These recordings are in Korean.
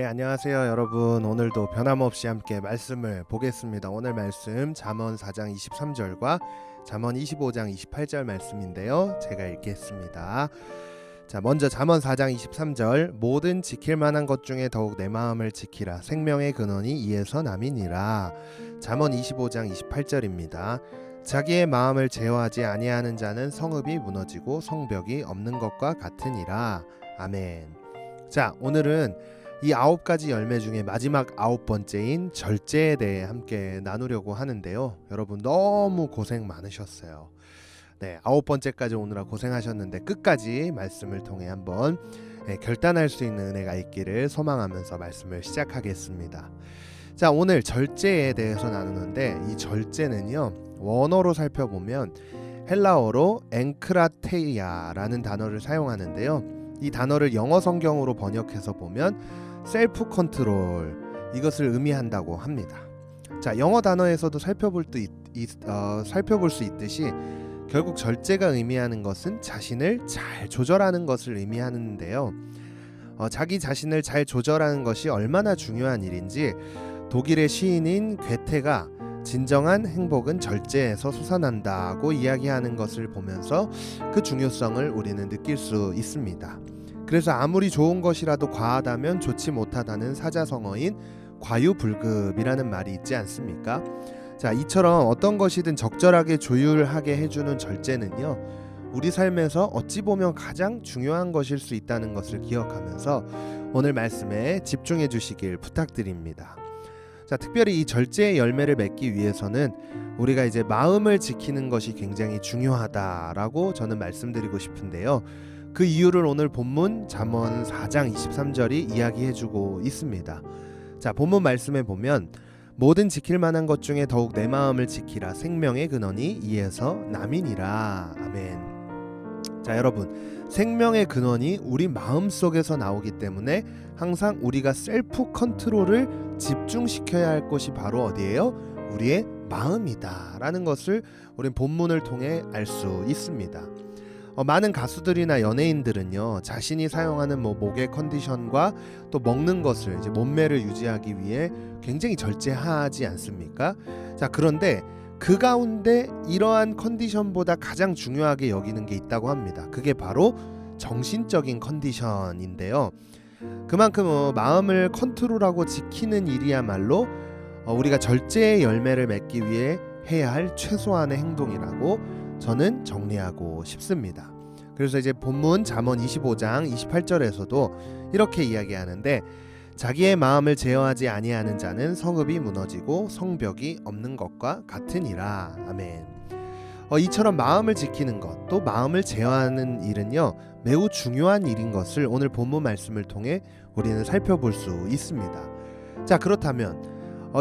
안녕하세요 여러분. 오늘도 변함없이 함께 말씀을 보겠습니다. 오늘 말씀 잠언 4장 23절과 잠언 25장 28절 말씀인데요, 제가 읽겠습니다. 자, 먼저 잠언 4장 23절, 모든 지킬 만한 것 중에 더욱 내 마음을 지키라, 생명의 근원이 이에서 남이니라. 잠언 25장 28절입니다. 자기의 마음을 제어하지 아니하는 자는 성읍이 무너지고 성벽이 없는 것과 같으니라. 아멘. 자, 오늘은 이 9가지 열매 중에 마지막 9번째인 절제에 대해 함께 나누려고 하는데요, 여러분 너무 고생 많으셨어요. 네, 9번째까지 오느라 고생하셨는데 끝까지 말씀을 통해 한번 결단할 수 있는 은혜가 있기를 소망하면서 말씀을 시작하겠습니다. 자, 오늘 절제에 대해서 나누는데, 이 절제는요, 원어로 살펴보면 헬라어로 엔크라테이아라는 단어를 사용하는데요, 이 단어를 영어 성경으로 번역해서 보면 셀프 컨트롤, 이것을 의미한다고 합니다. 자, 영어 단어에서도 살펴볼 수 있듯이 결국 절제가 의미하는 것은 자신을 잘 조절하는 것을 의미하는데요, 자기 자신을 잘 조절하는 것이 얼마나 중요한 일인지 독일의 시인인 괴테가 진정한 행복은 절제에서 솟아난다고 이야기하는 것을 보면서 그 중요성을 우리는 느낄 수 있습니다. 그래서 아무리 좋은 것이라도 과하다면 좋지 못하다는 사자성어인 과유불급이라는 말이 있지 않습니까? 자, 이처럼 어떤 것이든 적절하게 조율하게 해주는 절제는요, 우리 삶에서 어찌 보면 가장 중요한 것일 수 있다는 것을 기억하면서 오늘 말씀에 집중해 주시길 부탁드립니다. 자, 특별히 이 절제의 열매를 맺기 위해서는 우리가 이제 마음을 지키는 것이 굉장히 중요하다라고 저는 말씀드리고 싶은데요, 그 이유를 오늘 본문 잠언 4장 23절이 이야기해주고 있습니다. 자, 본문 말씀에 보면 모든 지킬 만한 것 중에 더욱 내 마음을 지키라, 생명의 근원이 이에서 남이니라. 아멘. 자, 여러분, 생명의 근원이 우리 마음속에서 나오기 때문에 항상 우리가 셀프 컨트롤을 집중시켜야 할 것이 바로 어디예요? 우리의 마음이다 라는 것을 우린 본문을 통해 알 수 있습니다. 많은 가수들이나 연예인들은요, 자신이 사용하는 목의 컨디션과 또 먹는 것을, 이제 몸매를 유지하기 위해 굉장히 절제하지 않습니까? 자, 그런데 그 가운데 이러한 컨디션보다 가장 중요하게 여기는 게 있다고 합니다. 그게 바로 정신적인 컨디션인데요, 그만큼 마음을 컨트롤하고 지키는 일이야말로 우리가 절제의 열매를 맺기 위해 해야 할 최소한의 행동이라고 저는 정리하고 싶습니다. 그래서 이제 본문 잠언 25장 28절에서도 이렇게 이야기하는데, 자기의 마음을 제어하지 아니하는 자는 성읍이 무너지고 성벽이 없는 것과 같으니라. 아멘. 이처럼 마음을 지키는 것, 또 마음을 제어하는 일은요, 매우 중요한 일인 것을 오늘 본문 말씀을 통해 우리는 살펴볼 수 있습니다. 자, 그렇다면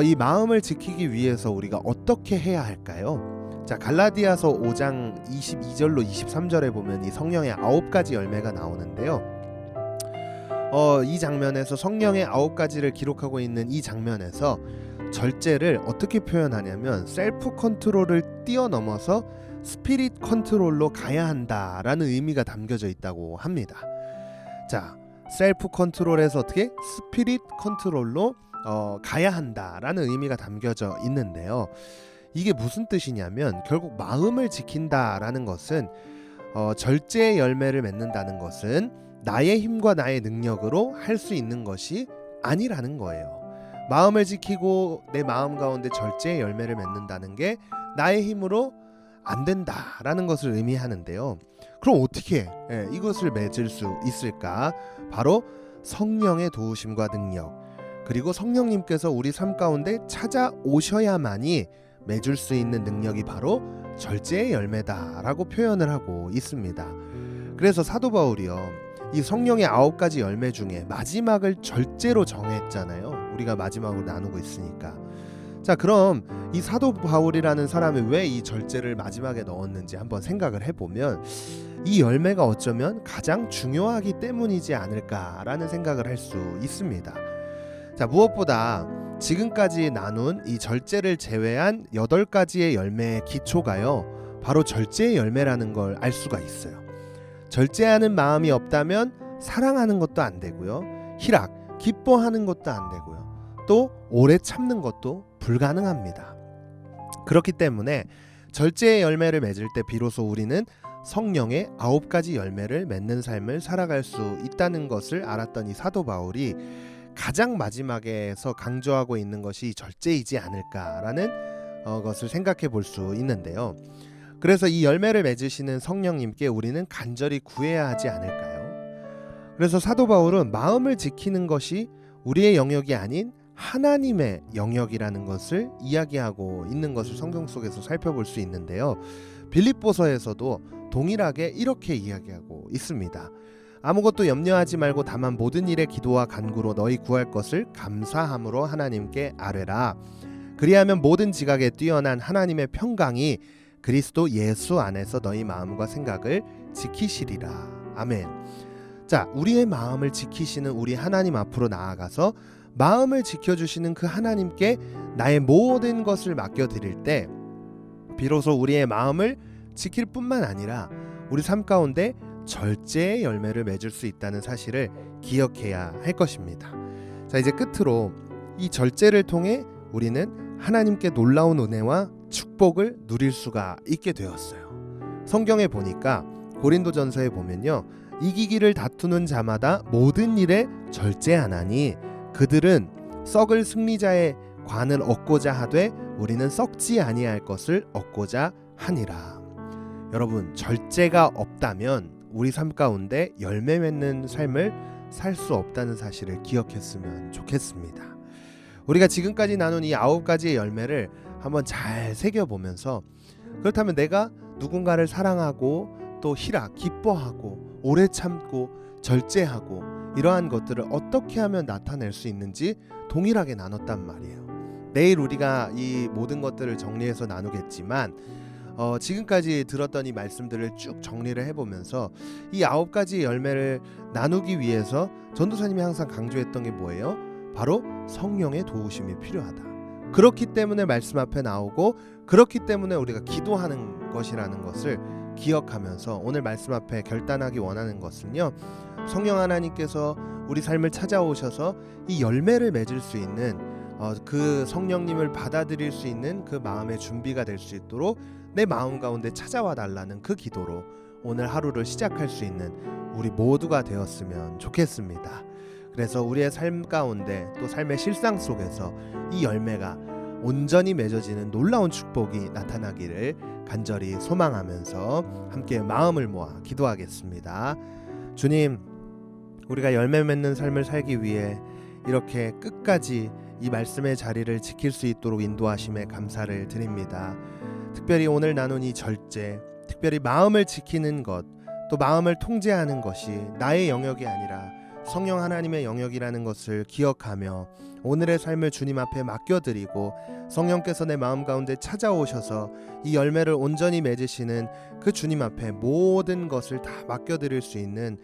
이 마음을 지키기 위해서 우리가 어떻게 해야 할까요? 자, 갈라디아서 5장 22절로 23절에 보면 이 성령의 9가지 열매가 나오는데요, 이 장면에서 성령의 9가지를 기록하고 있는 이 장면에서 절제를 어떻게 표현하냐면 셀프 컨트롤을 뛰어넘어서 스피릿 컨트롤로 가야 한다라는 의미가 담겨져 있다고 합니다. 자, 셀프 컨트롤에서 어떻게 스피릿 컨트롤로 가야 한다라는 의미가 담겨져 있는데요, 이게 무슨 뜻이냐면 결국 마음을 지킨다라는 것은 절제의 열매를 맺는다는 것은 나의 힘과 나의 능력으로 할 수 있는 것이 아니라는 거예요. 마음을 지키고 내 마음 가운데 절제의 열매를 맺는다는 게 나의 힘으로 안 된다라는 것을 의미하는데요, 그럼 어떻게 이것을 맺을 수 있을까? 바로 성령의 도우심과 능력, 그리고 성령님께서 우리 삶 가운데 찾아오셔야만이 맺을 수 있는 능력이 바로 절제의 열매다라고 표현을 하고 있습니다. 그래서 사도 바울이요, 이 성령의 9가지 열매 중에 마지막을 절제로 정했잖아요. 우리가 마지막으로 나누고 있으니까. 자, 그럼 이 사도 바울이라는 사람이 왜 이 절제를 마지막에 넣었는지 한번 생각을 해보면 이 열매가 어쩌면 가장 중요하기 때문이지 않을까라는 생각을 할 수 있습니다. 자, 무엇보다 지금까지 나눈 이 절제를 제외한 8가지의 열매의 기초가요, 바로 절제의 열매라는 걸 알 수가 있어요. 절제하는 마음이 없다면 사랑하는 것도 안 되고요, 희락, 기뻐하는 것도 안 되고요. 또 오래 참는 것도 불가능합니다. 그렇기 때문에 절제의 열매를 맺을 때 비로소 우리는 성령의 9가지 열매를 맺는 삶을 살아갈 수 있다는 것을 알았던 이 사도 바울이 가장 마지막에서 강조하고 있는 것이 절제이지 않을까라는 것을 생각해 볼 수 있는데요. 그래서 이 열매를 맺으시는 성령님께 우리는 간절히 구해야 하지 않을까요? 그래서 사도 바울은 마음을 지키는 것이 우리의 영역이 아닌 하나님의 영역이라는 것을 이야기하고 있는 것을 성경 속에서 살펴볼 수 있는데요. 빌립보서에서도 동일하게 이렇게 이야기하고 있습니다. 아무것도 염려하지 말고 다만 모든 일에 기도와 간구로 너희 구할 것을 감사함으로 하나님께 아뢰라. 그리하면 모든 지각에 뛰어난 하나님의 평강이 그리스도 예수 안에서 너희 마음과 생각을 지키시리라. 아멘. 자, 우리의 마음을 지키시는 우리 하나님 앞으로 나아가서 마음을 지켜주시는 그 하나님께 나의 모든 것을 맡겨드릴 때 비로소 우리의 마음을 지킬 뿐만 아니라 우리 삶 가운데 절제의 열매를 맺을 수 있다는 사실을 기억해야 할 것입니다. 자, 이제 끝으로 이 절제를 통해 우리는 하나님께 놀라운 은혜와 축복을 누릴 수가 있게 되었어요. 성경에 보니까 고린도전서에 보면요, 이기기를 다투는 자마다 모든 일에 절제하나니 그들은 썩을 승리자의 관을 얻고자 하되 우리는 썩지 아니할 것을 얻고자 하니라. 여러분, 절제가 없다면 우리 삶 가운데 열매 맺는 삶을 살 수 없다는 사실을 기억했으면 좋겠습니다. 우리가 지금까지 나눈 이 9가지의 열매를 한번 잘 새겨보면서, 그렇다면 내가 누군가를 사랑하고 또 기뻐하고 오래 참고 절제하고 이러한 것들을 어떻게 하면 나타낼 수 있는지 동일하게 나눴단 말이에요. 내일 우리가 이 모든 것들을 정리해서 나누겠지만 지금까지 들었던 이 말씀들을 쭉 정리를 해보면서 이 9가지 열매를 나누기 위해서 전도사님이 항상 강조했던 게 뭐예요? 바로 성령의 도우심이 필요하다. 그렇기 때문에 말씀 앞에 나오고, 그렇기 때문에 우리가 기도하는 것이라는 것을 기억하면서 오늘 말씀 앞에 결단하기 원하는 것은요, 성령 하나님께서 우리 삶을 찾아오셔서 이 열매를 맺을 수 있는 그 성령님을 받아들일 수 있는 그 마음의 준비가 될 수 있도록 내 마음 가운데 찾아와 달라는 그 기도로 오늘 하루를 시작할 수 있는 우리 모두가 되었으면 좋겠습니다. 그래서 우리의 삶 가운데 또 삶의 실상 속에서 이 열매가 온전히 맺어지는 놀라운 축복이 나타나기를 간절히 소망하면서 함께 마음을 모아 기도하겠습니다. 주님, 우리가 열매 맺는 삶을 살기 위해 이렇게 끝까지 이 말씀의 자리를 지킬 수 있도록 인도하심에 감사를 드립니다. 특별히 오늘 나눈 이 절제, 특별히 마음을 지키는 것, 또 마음을 통제하는 것이 나의 영역이 아니라 성령 하나님의 영역이라는 것을 기억하며 오늘의 삶을 주님 앞에 맡겨드리고 성령께서 내 마음 가운데 찾아오셔서 이 열매를 온전히 맺으시는 그 주님 앞에 모든 것을 다 맡겨드릴 수 있는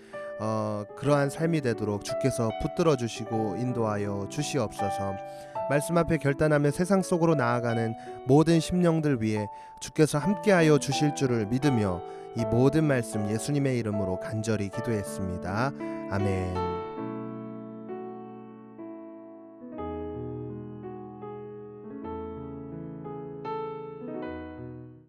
그러한 삶이 되도록 주께서 붙들어 주시고 인도하여 주시옵소서. 말씀 앞에 결단하며 세상 속으로 나아가는 모든 심령들 위해 주께서 함께하여 주실 줄을 믿으며 이 모든 말씀 예수님의 이름으로 간절히 기도했습니다. 아멘.